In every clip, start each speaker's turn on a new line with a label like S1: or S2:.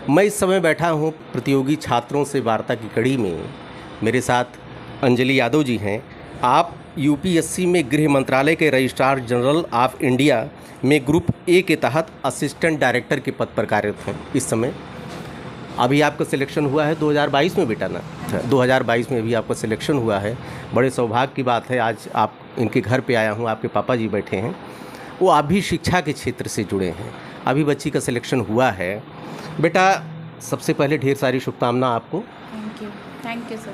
S1: मैं इस समय बैठा हूँ प्रतियोगी छात्रों से वार्ता की कड़ी में। मेरे साथ अंजलि यादव जी हैं। आप यूपीएससी में गृह मंत्रालय के रजिस्ट्रार जनरल ऑफ इंडिया में ग्रुप ए के तहत असिस्टेंट डायरेक्टर के पद पर कार्यरत हैं इस समय। अभी आपका सिलेक्शन हुआ है 2022 में बेटा ना? 2022 में अभी आपका सिलेक्शन हुआ है। बड़े सौभाग्य की बात है, आज आप इनके घर पे आया हूँ, आपके पापा जी बैठे हैं। वो आप भी शिक्षा के क्षेत्र से जुड़े हैं। अभी बच्ची का सिलेक्शन हुआ है। बेटा सबसे पहले ढेर सारी शुभकामना आपको।
S2: Thank you sir.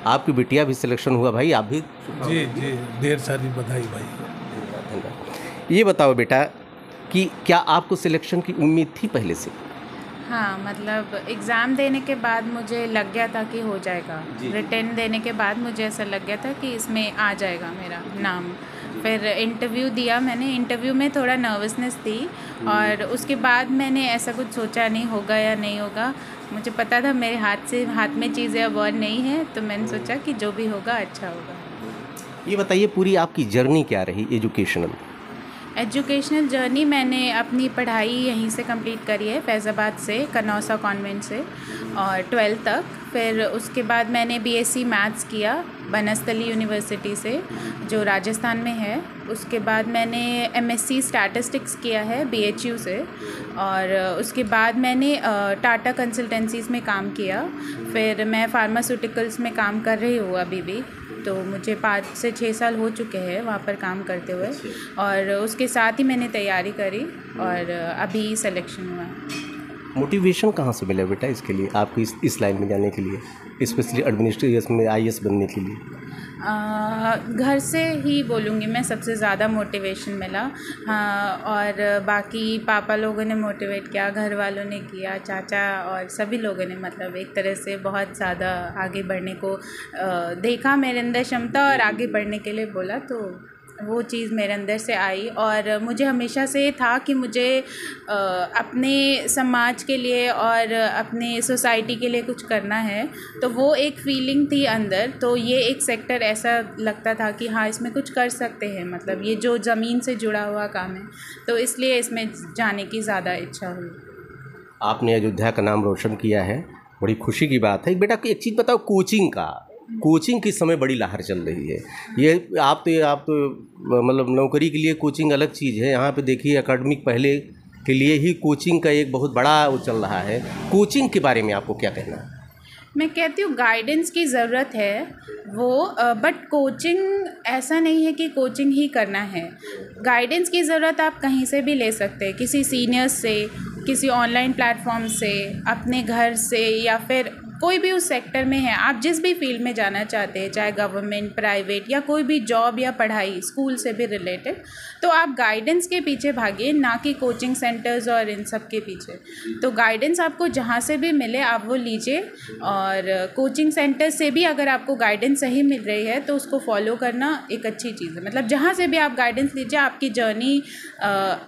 S1: आपकी बिटिया भी सिलेक्शन हुआ भाई, आप भी?
S3: जी जी, ढेर सारी बधाई भाई।
S1: धन्यवाद। ये बताओ बेटा कि क्या आपको सिलेक्शन की उम्मीद थी पहले से?
S2: हाँ, मतलब एग्ज़ाम देने के बाद मुझे लग गया था कि हो जाएगा। रिटन देने के बाद मुझे ऐसा लग गया था कि इसमें आ जाएगा मेरा नाम। फिर इंटरव्यू दिया मैंने। इंटरव्यू में थोड़ा नर्वसनेस थी और उसके बाद मैंने ऐसा कुछ सोचा नहीं होगा या नहीं होगा। मुझे पता था मेरे हाथ में चीज़ें अब और नहीं है, तो मैंने सोचा कि जो भी होगा अच्छा होगा।
S1: ये बताइए पूरी आपकी जर्नी क्या रही
S2: एजुकेशनल जर्नी? मैंने अपनी पढ़ाई यहीं से कंप्लीट करी है, फैज़ाबाद से, कनौसा कॉन्वेंट से, और 12th तक। फिर उसके बाद मैंने बीएससी मैथ्स किया बनस्थली यूनिवर्सिटी से, जो राजस्थान में है। उसके बाद मैंने एमएससी स्टैटिस्टिक्स किया है बीएचयू से, और उसके बाद मैंने टाटा कंसल्टेंसीज़ में काम किया। फिर मैं फार्मास्यूटिकल्स में काम कर रही हूँ अभी भी, तो मुझे 5 से 6 साल हो चुके हैं वहाँ पर काम करते हुए। और उसके साथ ही मैंने तैयारी करी और अभी सिलेक्शन हुआ।
S1: मोटिवेशन कहाँ से मिला बेटा इसके लिए, आपको इस लाइन में जाने के लिए, स्पेशली एडमिनिस्ट्रेशन में आईएएस बनने के लिए?
S2: घर से ही बोलूँगी मैं, सबसे ज़्यादा मोटिवेशन मिला। हाँ, और बाकी पापा लोगों ने मोटिवेट किया, घर वालों ने किया, चाचा और सभी लोगों ने, मतलब एक तरह से बहुत ज़्यादा आगे बढ़ने को देखा मेरे अंदर क्षमता और आगे बढ़ने के लिए बोला, तो वो चीज़ मेरे अंदर से आई। और मुझे हमेशा से था कि मुझे अपने समाज के लिए और अपने सोसाइटी के लिए कुछ करना है, तो वो एक फीलिंग थी अंदर। तो ये एक सेक्टर ऐसा लगता था कि हाँ, इसमें कुछ कर सकते हैं, मतलब ये जो ज़मीन से जुड़ा हुआ काम है, तो इसलिए इसमें जाने की ज़्यादा इच्छा हुई।
S1: आपने अयोध्या का नाम रोशन किया है, बड़ी खुशी की बात है। बेटा एक चीज़ बताओ, कोचिंग की समय बड़ी लहर चल रही है। ये आप तो मतलब नौकरी के लिए कोचिंग अलग चीज़ है। यहाँ पे देखिए एकेडमिक पहले के लिए ही कोचिंग का एक बहुत बड़ा वो चल रहा है। कोचिंग के बारे में आपको क्या कहना है?
S2: मैं कहती हूँ गाइडेंस की ज़रूरत है वो, बट कोचिंग ऐसा नहीं है कि कोचिंग ही करना है। गाइडेंस की ज़रूरत आप कहीं से भी ले सकते हैं, किसी सीनियर्स से, किसी ऑनलाइन प्लेटफॉर्म से, अपने घर से, या फिर कोई भी उस सेक्टर में है, आप जिस भी फील्ड में जाना चाहते हैं, चाहे गवर्नमेंट, प्राइवेट, या कोई भी जॉब या पढ़ाई स्कूल से भी रिलेटेड, तो आप गाइडेंस के पीछे भागिए, ना कि कोचिंग सेंटर्स और इन सब के पीछे। तो गाइडेंस आपको जहाँ से भी मिले आप वो लीजिए, और कोचिंग सेंटर से भी अगर आपको गाइडेंस सही मिल रही है तो उसको फॉलो करना एक अच्छी चीज़ है। मतलब जहाँ से भी आप गाइडेंस लीजिए, आपकी जर्नी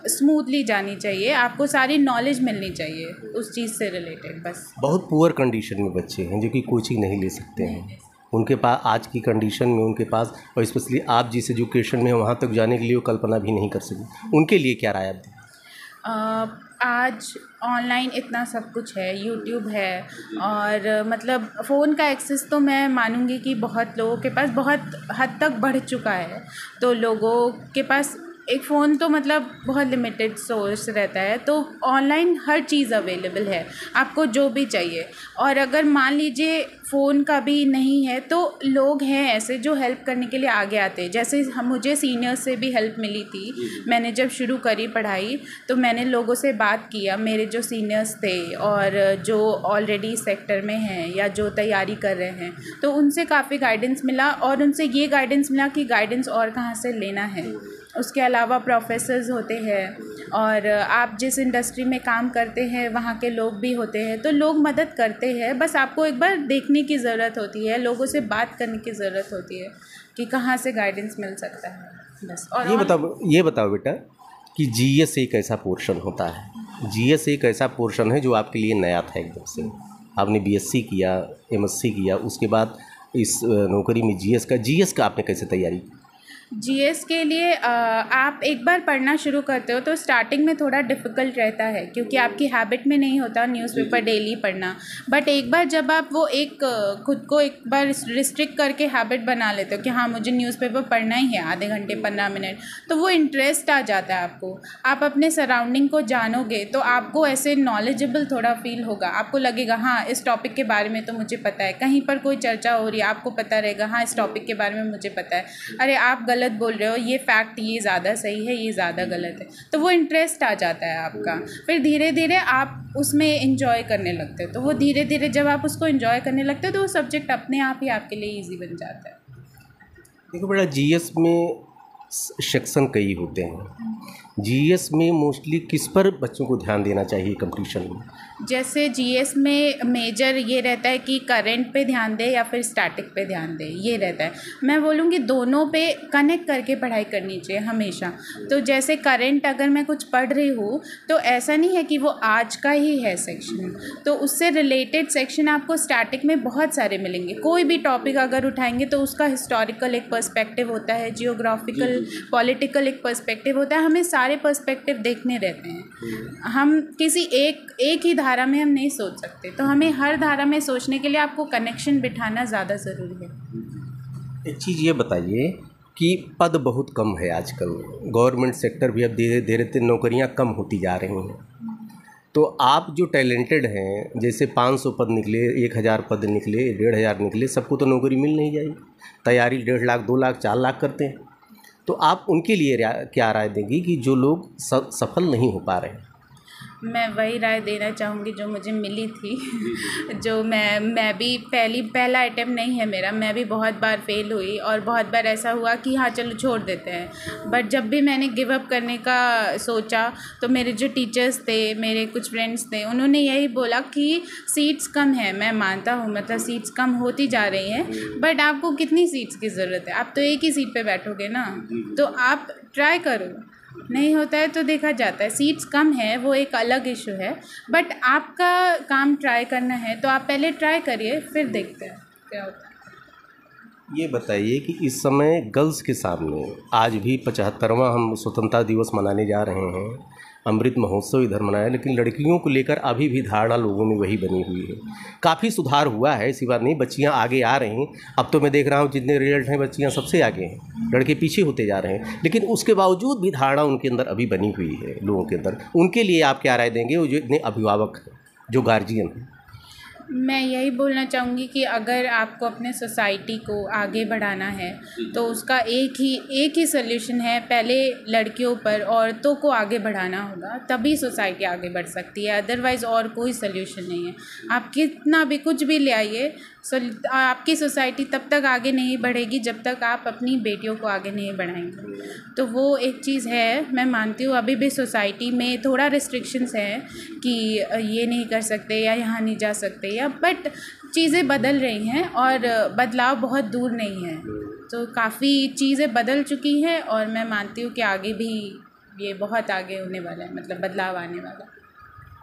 S2: स्मूथली जानी चाहिए, आपको सारी नॉलेज मिलनी चाहिए उस चीज़ से रिलेटेड। बस
S1: बहुत पुअर कंडीशन में बच्चे हैं जो कि कोचिंग नहीं ले सकते हैं, उनके पास आज की कंडीशन में उनके पास, और स्पेशली आप जिस एजुकेशन में वहाँ तक जाने के लिए वो कल्पना भी नहीं कर सके, उनके लिए क्या राय आप दें?
S2: आज ऑनलाइन इतना सब कुछ है, यूट्यूब है, और मतलब फ़ोन का एक्सेस तो मैं मानूंगी कि बहुत लोगों के पास बहुत हद तक बढ़ चुका है। तो लोगों के पास एक फ़ोन तो मतलब बहुत लिमिटेड सोर्स रहता है, तो ऑनलाइन हर चीज़ अवेलेबल है आपको जो भी चाहिए। और अगर मान लीजिए फ़ोन का भी नहीं है तो लोग हैं ऐसे जो हेल्प करने के लिए आगे आते हैं। जैसे मुझे सीनियर्स से भी हेल्प मिली थी। मैंने जब शुरू करी पढ़ाई तो मैंने लोगों से बात किया, मेरे जो सीनियर्स थे और जो ऑलरेडी सेक्टर में हैं या जो तैयारी कर रहे हैं, तो उनसे काफ़ी गाइडेंस मिला, और उनसे ये गाइडेंस मिला कि गाइडेंस और कहाँ से लेना है। उसके अलावा प्रोफेसर्स होते हैं, और आप जिस इंडस्ट्री में काम करते हैं वहाँ के लोग भी होते हैं, तो लोग मदद करते हैं। बस आपको एक बार देखने की ज़रूरत होती है, लोगों से बात करने की ज़रूरत होती है कि कहाँ से गाइडेंस मिल सकता है, बस। और
S1: ये बताओ बेटा कि जीएस एक ऐसा पोर्शन होता है, जीएस एक ऐसा पोर्शन है जो आपके लिए नया था एकदम से। आपने बीएससी किया, एमएससी किया, उसके बाद इस नौकरी में जीएस का आपने कैसे तैयारी की?
S2: जीएस के लिए आप एक बार पढ़ना शुरू करते हो तो स्टार्टिंग में थोड़ा डिफ़िकल्ट रहता है, क्योंकि आपकी हैबिट में नहीं होता न्यूज़पेपर डेली पढ़ना। बट एक बार जब आप वो एक खुद को एक बार रिस्ट्रिक्ट करके हैबिट बना लेते हो कि हाँ मुझे न्यूज़पेपर पढ़ना ही है आधे घंटे 15 मिनट, तो वो इंटरेस्ट आ जाता है आपको। आप अपने सराउंडिंग को जानोगे तो आपको ऐसे नॉलेजेबल थोड़ा फील होगा, आपको लगेगा हाँ इस टॉपिक के बारे में तो मुझे पता है, कहीं पर कोई चर्चा हो रही है आपको पता रहेगा हाँ इस टॉपिक के बारे में मुझे पता है, अरे आप गलत बोल रहे हो, ये फैक्ट ये ज़्यादा सही है, ये ज़्यादा गलत है। तो वो इंटरेस्ट आ जाता है आपका, फिर धीरे धीरे आप उसमें इंजॉय करने लगते हो। तो वो धीरे धीरे जब आप उसको इंजॉय करने लगते हो तो वो सब्जेक्ट अपने आप ही आपके लिए ईजी बन जाता है।
S1: देखो बेटा, जीएस में सेक्शन कई होते हैं। जीएस में मोस्टली किस पर बच्चों को ध्यान देना चाहिए कंपटीशन में?
S2: जैसे जीएस में मेजर ये रहता है कि करंट पे ध्यान दे या फिर स्टैटिक पे ध्यान दे, ये रहता है। मैं बोलूँगी दोनों पे कनेक्ट करके पढ़ाई करनी चाहिए हमेशा। तो जैसे करंट अगर मैं कुछ पढ़ रही हूँ तो ऐसा नहीं है कि वो आज का ही है सेक्शन, तो उससे रिलेटेड सेक्शन आपको स्टैटिक में बहुत सारे मिलेंगे। कोई भी टॉपिक अगर उठाएंगे तो उसका हिस्टोरिकल एक पर्सपेक्टिव होता है, जियोग्राफिकल पॉलिटिकल एक पर्सपेक्टिव होता है, हमें सारे पर्सपेक्टिव देखने रहते हैं। हम किसी एक ही धारा में हम नहीं सोच सकते, तो हमें हर धारा में सोचने के लिए आपको कनेक्शन बिठाना ज़्यादा ज़रूरी है।
S1: एक चीज़ ये बताइए कि पद बहुत कम है आजकल, गवर्नमेंट सेक्टर भी अब धीरे धीरे नौकरियां कम होती जा रही हैं। तो आप जो टैलेंटेड हैं, जैसे 500 पद निकले, 1000 पद निकले, 1500 निकले, सबको तो नौकरी मिल नहीं जाएगी। तैयारी 1.5 लाख 2 लाख 4 लाख करते हैं। तो आप उनके लिए क्या राय देंगी कि जो लोग सफल नहीं हो पा रहे हैं?
S2: मैं वही राय देना चाहूँगी जो मुझे मिली थी। जो मैं भी पहला अटेम्प्ट नहीं है मेरा, मैं भी बहुत बार फेल हुई और बहुत बार ऐसा हुआ कि हाँ चलो छोड़ देते हैं। बट जब भी मैंने गिव अप करने का सोचा तो मेरे जो टीचर्स थे, मेरे कुछ फ्रेंड्स थे, उन्होंने यही बोला कि सीट्स कम है। मैं मानता हूँ, मतलब सीट्स कम होती जा रही हैं, बट आपको कितनी सीट्स की ज़रूरत है? आप तो एक ही सीट पे बैठोगे ना, तो आप ट्राई करो। नहीं होता है तो देखा जाता है, सीट्स कम है वो एक अलग इशू है, बट आपका काम ट्राई करना है तो आप पहले ट्राई करिए, फिर देखते हैं क्या होता है।
S1: ये बताइए कि इस समय गर्ल्स के सामने आज भी 75वां हम स्वतंत्रता दिवस मनाने जा रहे हैं, अमृत महोत्सव इधर मनाया, लेकिन लड़कियों को लेकर अभी भी धारणा लोगों में वही बनी हुई है। काफ़ी सुधार हुआ है, ऐसी बात नहीं, बच्चियां आगे आ रही हैं। अब तो मैं देख रहा हूं जितने रिजल्ट हैं बच्चियां सबसे आगे हैं, लड़के पीछे होते जा रहे हैं, लेकिन उसके बावजूद भी धारणा उनके अंदर अभी बनी हुई है लोगों के अंदर। उनके लिए आप क्या राय देंगे, वो जो इतने अभिभावक हैं, जो गार्जियन हैं?
S2: मैं यही बोलना चाहूँगी कि अगर आपको अपने सोसाइटी को आगे बढ़ाना है तो उसका एक ही सल्यूशन है, पहले लड़कियों पर, औरतों को आगे बढ़ाना होगा, तभी सोसाइटी आगे बढ़ सकती है। अदरवाइज़ और कोई सल्यूशन नहीं है। आप कितना भी कुछ भी ले आइए, आपकी सोसाइटी तब तक आगे नहीं बढ़ेगी जब तक आप अपनी बेटियों को आगे नहीं बढ़ाएंगे। तो वो एक चीज़ है, मैं मानती हूँ अभी भी सोसाइटी में थोड़ा रिस्ट्रिक्शंस हैं कि ये नहीं कर सकते या यहाँ नहीं जा सकते, या बट चीज़ें बदल रही हैं और बदलाव बहुत दूर नहीं है। तो काफ़ी चीज़ें बदल चुकी हैं और मैं मानती हूँ कि आगे भी ये बहुत आगे होने वाला है, मतलब बदलाव आने वाला है।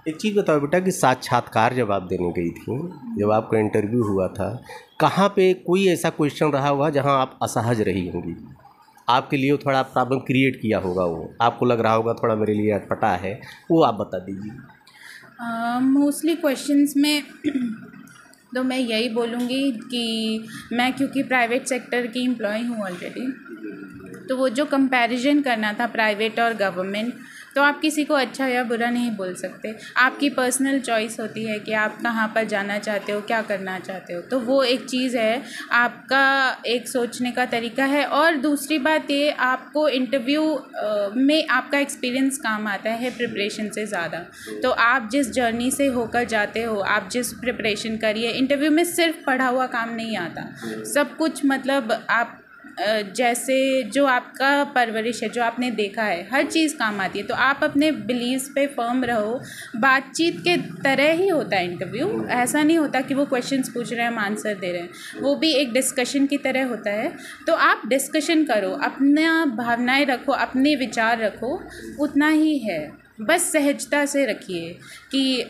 S1: एक चीज़ बताओ बेटा कि साक्षात्कार जब आप देने गई थी, जब आपका इंटरव्यू हुआ था, कहाँ पे कोई ऐसा क्वेश्चन रहा होगा जहाँ आप असहज रही होंगी, आपके लिए थोड़ा प्रॉब्लम क्रिएट किया होगा, वो आपको लग रहा होगा थोड़ा मेरे लिए अटपटा है, वो आप बता दीजिए।
S2: मोस्टली क्वेश्चंस में तो मैं यही बोलूँगी कि मैं क्योंकि प्राइवेट सेक्टर की एम्प्लॉय हूँ ऑलरेडी, तो वो जो कंपैरिजन करना था प्राइवेट और गवर्नमेंट, तो आप किसी को अच्छा या बुरा नहीं बोल सकते। आपकी पर्सनल चॉइस होती है कि आप कहाँ पर जाना चाहते हो, क्या करना चाहते हो। तो वो एक चीज़ है, आपका एक सोचने का तरीका है। और दूसरी बात ये, आपको इंटरव्यू में आपका एक्सपीरियंस काम आता है प्रिपरेशन से ज़्यादा। तो आप जिस जर्नी से होकर जाते हो, आप जिस प्रिपरेशन करिए, इंटरव्यू में सिर्फ पढ़ा हुआ काम नहीं आता, सब कुछ, मतलब आप जैसे जो आपका परवरिश है, जो आपने देखा है, हर चीज़ काम आती है। तो आप अपने बिलीव्स पे फर्म रहो। बातचीत के तरह ही होता है इंटरव्यू, ऐसा नहीं होता कि वो क्वेश्चंस पूछ रहे हैं हम आंसर दे रहे हैं, वो भी एक डिस्कशन की तरह होता है। तो आप डिस्कशन करो, अपना भावनाएं रखो, अपने विचार रखो, उतना ही है। बस सहजता से रखिए कि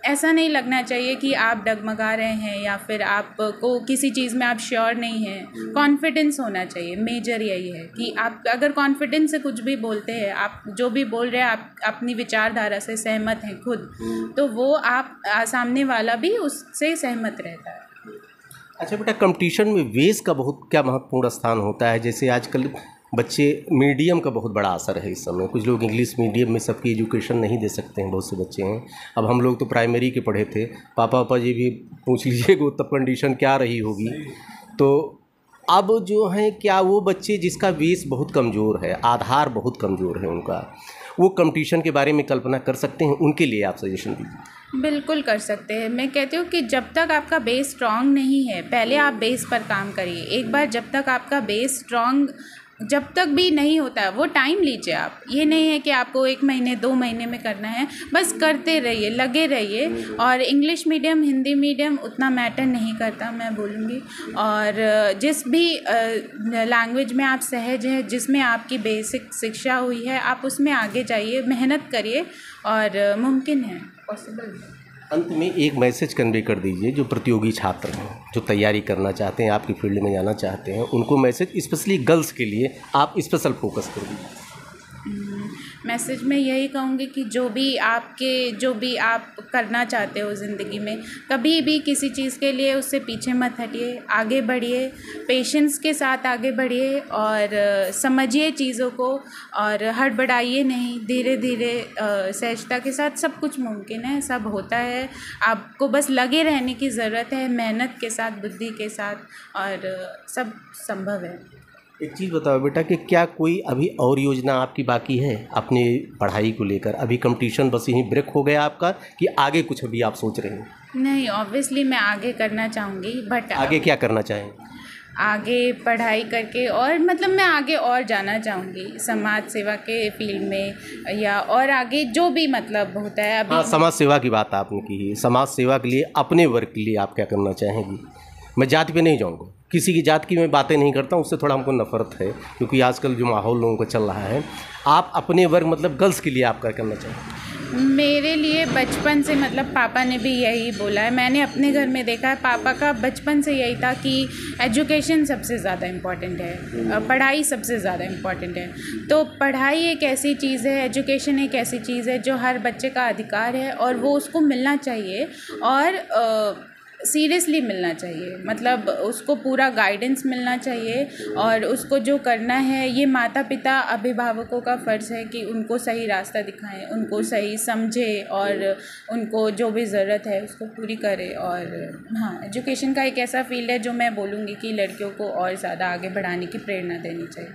S2: ऐसा नहीं लगना चाहिए कि आप डगमगा रहे हैं या फिर आपको किसी चीज़ में आप श्योर नहीं हैं। कॉन्फिडेंस होना चाहिए, मेजर यही है कि आप अगर कॉन्फिडेंस से कुछ भी बोलते हैं, आप जो भी बोल रहे हैं आप अपनी विचारधारा से सहमत हैं खुद, तो वो आप सामने वाला भी उससे सहमत रहता है।
S1: अच्छा बेटा, कंपटीशन में वेश का बहुत क्या महत्वपूर्ण स्थान होता है? जैसे आजकल बच्चे, मीडियम का बहुत बड़ा असर है इस समय। कुछ लोग इंग्लिश मीडियम में सबकी एजुकेशन नहीं दे सकते हैं, बहुत से बच्चे हैं। अब हम लोग तो प्राइमरी के पढ़े थे, पापा जी भी पूछ लीजिएगा तब कंडीशन क्या रही होगी। तो अब जो है, क्या वो बच्चे जिसका बेस बहुत कमज़ोर है, आधार बहुत कमज़ोर है उनका, वो कंपटीशन के बारे में कल्पना कर सकते हैं? उनके लिए आप सजेशन दीजिए।
S2: बिल्कुल कर सकते हैं। मैं कहती हूँ कि जब तक आपका बेस स्ट्रांग नहीं है, पहले आप बेस पर काम करिए। एक बार जब तक आपका बेस स्ट्रांग जब तक भी नहीं होता है, वो टाइम लीजिए आप। ये नहीं है कि आपको 1 महीने 2 महीने में करना है, बस करते रहिए, लगे रहिए। और इंग्लिश मीडियम, हिंदी मीडियम उतना मैटर नहीं करता, मैं बोलूँगी। और जिस भी लैंग्वेज में आप सहज हैं, जिसमें आपकी बेसिक शिक्षा हुई है, आप उसमें आगे जाइए, मेहनत करिए और मुमकिन है, पॉसिबल है।
S1: अंत में एक मैसेज कन्वे कर दीजिए जो प्रतियोगी छात्र हैं, जो तैयारी करना चाहते हैं, आपकी फील्ड में जाना चाहते हैं, उनको मैसेज, स्पेशली गर्ल्स के लिए आप स्पेशल फोकस कर दीजिए।
S2: मैसेज में यही कहूँगी कि जो भी आप करना चाहते हो ज़िंदगी में, कभी भी किसी चीज़ के लिए उससे पीछे मत हटिए, आगे बढ़िए, पेशेंस के साथ आगे बढ़िए और समझिए चीज़ों को और हड़बड़ाइए नहीं। धीरे धीरे सहजता के साथ सब कुछ मुमकिन है, सब होता है। आपको बस लगे रहने की ज़रूरत है, मेहनत के साथ, बुद्धि के साथ, और सब संभव है।
S1: एक चीज़ बताओ बेटा कि क्या कोई अभी और योजना आपकी बाकी है अपनी पढ़ाई को लेकर? अभी कंपटीशन बस यहीं ब्रेक हो गया आपका, कि आगे कुछ अभी आप सोच रहे हैं?
S2: नहीं, ऑब्वियसली मैं आगे करना चाहूँगी, बट
S1: आगे क्या करना चाहें?
S2: आगे पढ़ाई करके, और मतलब मैं आगे और जाना चाहूँगी समाज सेवा के फील्ड में, या और आगे जो भी मतलब होता है अभी।
S1: हाँ, समाज सेवा की बात आपने की। समाज सेवा के लिए, अपने वर्ग के लिए आप क्या करना चाहेंगी? मैं जाति पे नहीं जाऊँगा, किसी की जात की मैं बातें नहीं करता हूँ, उससे थोड़ा हमको नफरत है, क्योंकि आजकल जो माहौल लोगों का चल रहा है। आप अपने वर्ग, मतलब गर्ल्स के लिए आप क्या करना चाहेंगे?
S2: मेरे लिए बचपन से, मतलब पापा ने भी यही बोला है, मैंने अपने घर में देखा है, पापा का बचपन से यही था कि एजुकेशन सबसे ज़्यादा इम्पॉर्टेंट है, पढ़ाई सबसे ज़्यादा इम्पॉर्टेंट है। तो पढ़ाई एक ऐसी चीज़ है, एजुकेशन एक ऐसी चीज़ है जो हर बच्चे का अधिकार है और वो उसको मिलना चाहिए, और सीरियसली मिलना चाहिए। मतलब उसको पूरा गाइडेंस मिलना चाहिए, और उसको जो करना है, ये माता पिता, अभिभावकों का फ़र्ज़ है कि उनको सही रास्ता दिखाएं, उनको सही समझे और उनको जो भी ज़रूरत है उसको पूरी करें। और हाँ, एजुकेशन का एक ऐसा फील्ड है जो मैं बोलूँगी कि लड़कियों को और ज़्यादा आगे बढ़ाने की प्रेरणा देनी चाहिए।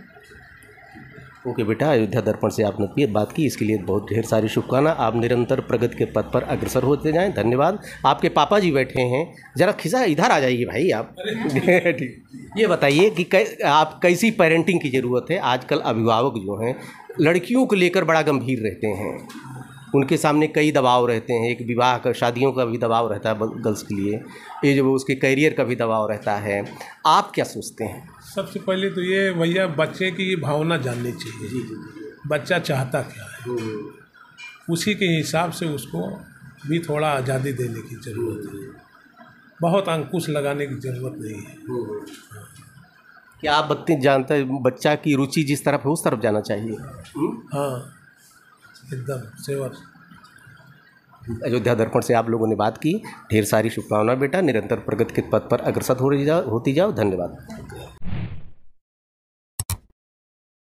S1: ओके बेटा, अयोध्या दर्पण से आपने बात की, इसके लिए बहुत ढेर सारी शुभकामना। आप निरंतर प्रगति के पथ पर अग्रसर होते जाएं। धन्यवाद। आपके पापा जी बैठे हैं, ज़रा खिसा इधर आ जाइए भाई आप। ठीक, ये बताइए कि आप कैसी पेरेंटिंग की ज़रूरत है? आजकल अभिभावक जो हैं लड़कियों को लेकर बड़ा गंभीर रहते हैं, उनके सामने कई दबाव रहते हैं। एक विवाह का, शादियों का भी दबाव रहता है गर्ल्स के लिए, ये जो उसके करियर का भी दबाव रहता है। आप क्या सोचते हैं?
S3: सबसे पहले तो ये भैया, बच्चे की ये भावना जाननी चाहिए।
S1: जी जी।
S3: बच्चा चाहता क्या है, उसी के हिसाब से उसको भी थोड़ा आज़ादी देने की ज़रूरत है। बहुत अंकुश लगाने की ज़रूरत नहीं है।
S1: क्या आप बच्चे जानते हैं बच्चा की रुचि जिस तरफ है उस तरफ जाना चाहिए?
S3: हाँ, एकदम सेवर।
S1: अयोध्या दर्पण से आप लोगों ने बात की। ढेर सारी शुभकामनाएं बेटा, निरंतर प्रगति के पथ पर अग्रसर होती जाओ। धन्यवाद।